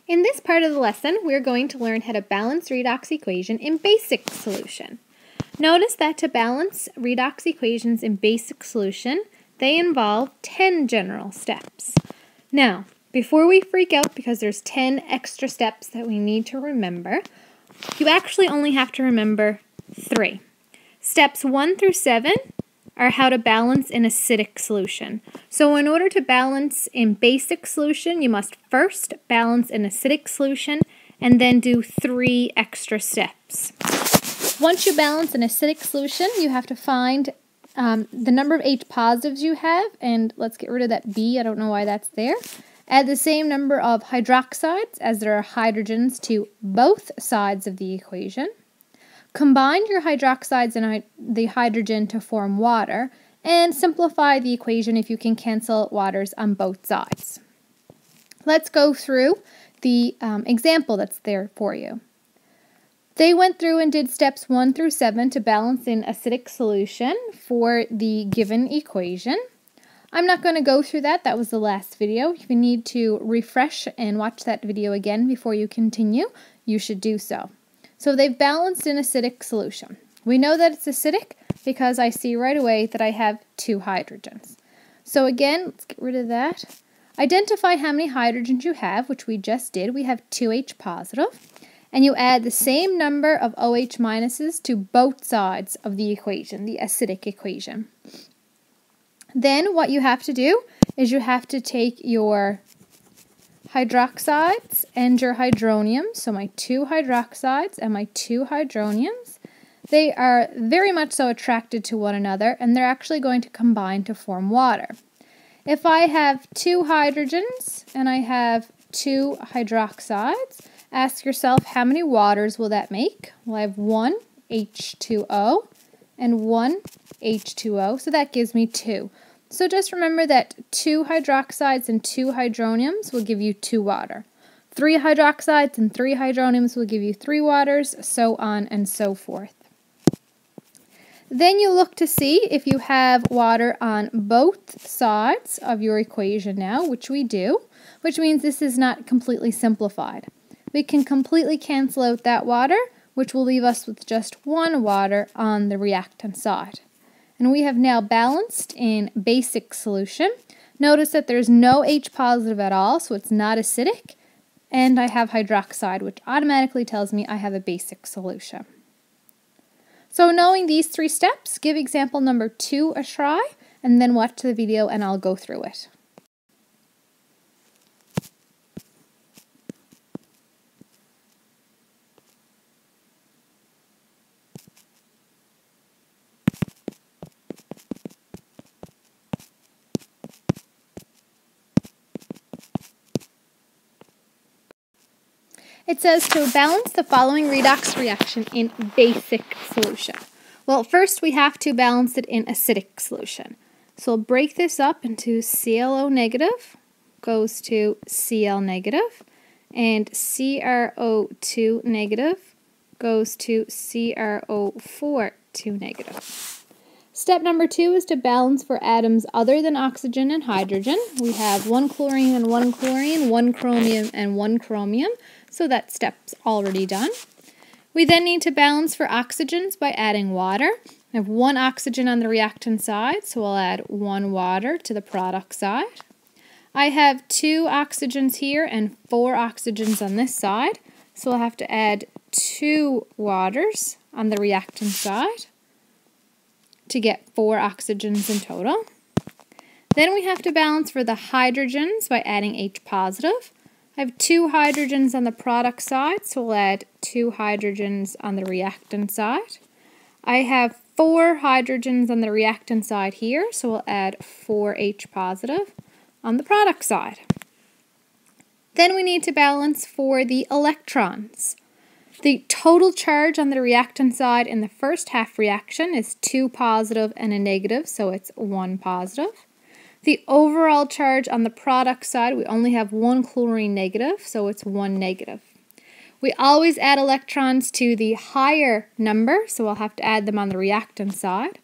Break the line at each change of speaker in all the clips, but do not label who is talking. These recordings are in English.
In this part of the lesson, we're going to learn how to balance redox equation in basic solution. Notice that to balance redox equations in basic solution, they involve 10 general steps. Now, before we freak out because there's 10 extra steps that we need to remember, you actually only have to remember 3. Steps 1 through 7 are how to balance in acidic solution. So in order to balance in basic solution, you must first balance in acidic solution and then do 3 extra steps. Once you balance an acidic solution, you have to find the number of H positives you have, and let's get rid of that B, I don't know why that's there. Add the same number of hydroxides as there are hydrogens to both sides of the equation. Combine your hydroxides and the hydrogen to form water, and simplify the equation if you can cancel waters on both sides. Let's go through the example that's there for you. They went through and did steps 1 through 7 to balance in acidic solution for the given equation. I'm not going to go through that. That was the last video. If you need to refresh and watch that video again before you continue, you should do so. So they've balanced in acidic solution. We know that it's acidic because I see right away that I have 2 hydrogens. So again, let's get rid of that. Identify how many hydrogens you have, which we just did. We have 2H positive. And you add the same number of OH minuses to both sides of the equation, the acidic equation. Then what you have to do is you have to take your hydroxides and your hydroniums, so my 2 hydroxides and my 2 hydroniums, they are very much so attracted to one another, and they're actually going to combine to form water. If I have 2 hydrogens and I have 2 hydroxides, ask yourself how many waters will that make? Well, I have 1 H2O and 1 H2O, so that gives me 2. So just remember that 2 hydroxides and 2 hydroniums will give you 2 water. 3 hydroxides and 3 hydroniums will give you 3 waters, so on and so forth. Then you look to see if you have water on both sides of your equation now, which we do, which means this is not completely simplified. We can completely cancel out that water, which will leave us with just 1 water on the reactant side. And we have now balanced in basic solution. Notice that there's no H positive at all, so it's not acidic. And I have hydroxide, which automatically tells me I have a basic solution. So knowing these 3 steps, give example number 2 a try, and then watch the video and I'll go through it. It says to balance the following redox reaction in basic solution. Well, first we have to balance it in acidic solution. So we'll break this up into ClO negative goes to Cl negative, and CrO2 negative goes to CrO4 negative. Step number 2 is to balance for atoms other than oxygen and hydrogen. We have 1 chlorine and 1 chlorine, 1 chromium and 1 chromium. So that step's already done. We then need to balance for oxygens by adding water. I have 1 oxygen on the reactant side, so I'll add 1 water to the product side. I have 2 oxygens here and 4 oxygens on this side, so I'll have to add 2 waters on the reactant side to get 4 oxygens in total. Then we have to balance for the hydrogens by adding H positive. I have 2 hydrogens on the product side, so we'll add 2 hydrogens on the reactant side. I have 4 hydrogens on the reactant side here, so we'll add 4 H positive on the product side. Then we need to balance for the electrons. The total charge on the reactant side in the first half reaction is 2 positive and a negative, so it's 1 positive. The overall charge on the product side, we only have 1 chlorine negative, so it's 1 negative. We always add electrons to the higher number, so I'll have to add them on the reactant side.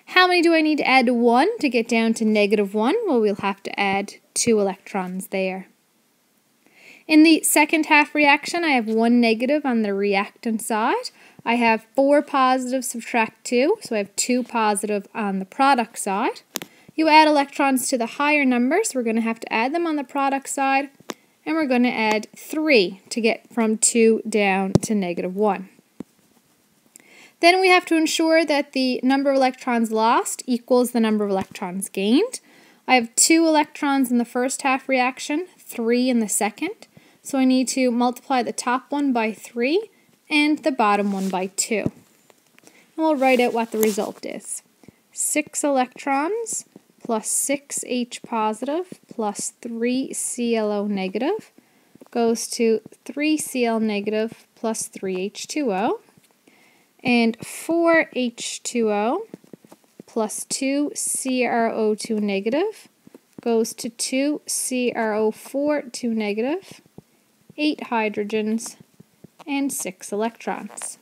How many do I need to add to 1 to get down to -1? Well, we'll have to add 2 electrons there. In the second half reaction, I have 1 negative on the reactant side. I have 4 positive subtract 2, so I have 2 positive on the product side. You add electrons to the higher numbers, we're going to have to add them on the product side, and we're going to add 3 to get from 2 down to -1. Then we have to ensure that the number of electrons lost equals the number of electrons gained. I have 2 electrons in the first half reaction, 3 in the second. So I need to multiply the top one by 3 and the bottom one by 2. And we'll write out what the result is. 6 electrons plus 6 H positive plus 3 ClO negative goes to 3 Cl negative plus 3 H2O. And 4 H2O plus 2 CrO2 negative goes to 2 CrO4 2 negative, 8 hydrogens, and 6 electrons.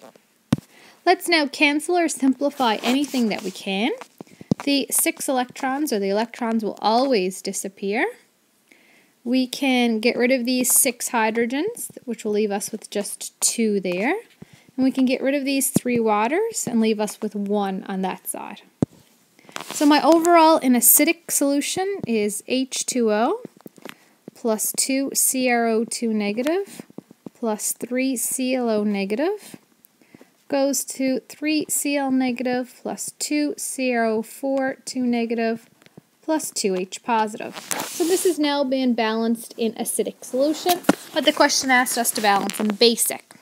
Let's now cancel or simplify anything that we can. The 6 electrons, or the electrons, will always disappear. We can get rid of these 6 hydrogens, which will leave us with just 2 there. And we can get rid of these 3 waters and leave us with 1 on that side. So my overall in acidic solution is H2O plus 2 CrO2 negative plus 3 ClO negative goes to 3 Cl negative plus 2 CrO4 2 negative plus 2 H positive. So this has now been balanced in acidic solution, but the question asked us to balance in basic.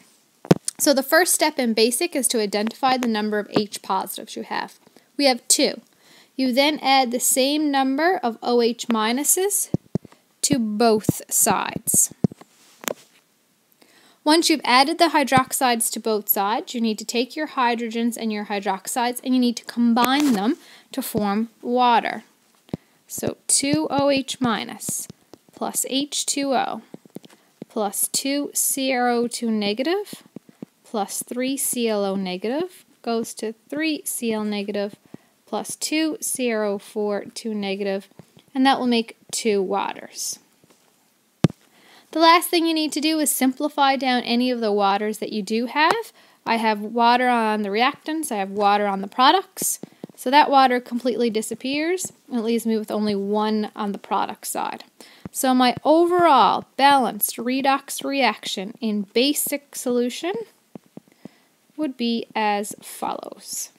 So the first step in basic is to identify the number of H positives you have. We have 2. You then add the same number of OH minuses to both sides. Once you've added the hydroxides to both sides, you need to take your hydrogens and your hydroxides and you need to combine them to form water. So 2 OH minus plus H2O plus 2 CrO2 negative plus 3 ClO negative goes to 3 Cl negative plus 2 CrO4 2 negative, and that will make 2 waters. The last thing you need to do is simplify down any of the waters that you do have. I have water on the reactants, I have water on the products, so that water completely disappears, and it leaves me with only 1 on the product side. So my overall balanced redox reaction in basic solution would be as follows.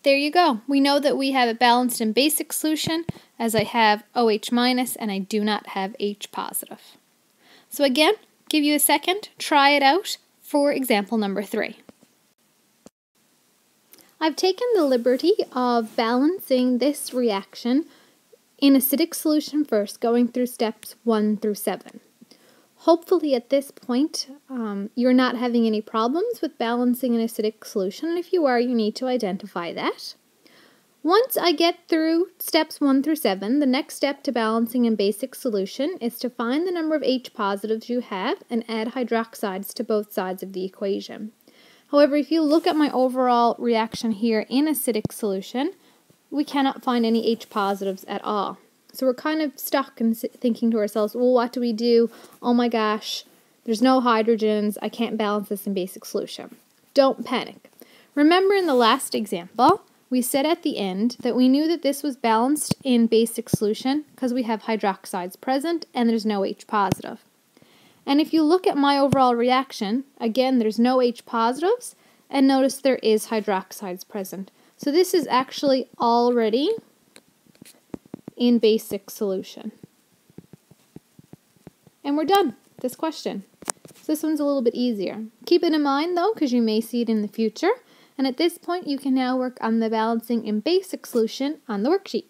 There you go. We know that we have it balanced in basic solution as I have OH minus and I do not have H positive. So again, give you a second, try it out for example number 3. I've taken the liberty of balancing this reaction in acidic solution first, going through steps 1 through 7. Hopefully at this point you're not having any problems with balancing an acidic solution, and if you are, you need to identify that. Once I get through steps 1 through 7, the next step to balancing in basic solution is to find the number of H positives you have and add hydroxides to both sides of the equation. However, if you look at my overall reaction here in acidic solution, we cannot find any H positives at all. So we're kind of stuck and thinking to ourselves, well, what do we do? Oh my gosh, there's no hydrogens. I can't balance this in basic solution. Don't panic. Remember in the last example, we said at the end that we knew that this was balanced in basic solution because we have hydroxides present and there's no H positive. And if you look at my overall reaction, again, there's no H positives, and notice there is hydroxides present. So this is actually already in basic solution. And we're done with this question. So this one's a little bit easier. Keep it in mind though, because you may see it in the future. And at this point, you can now work on the balancing in basic solution on the worksheet.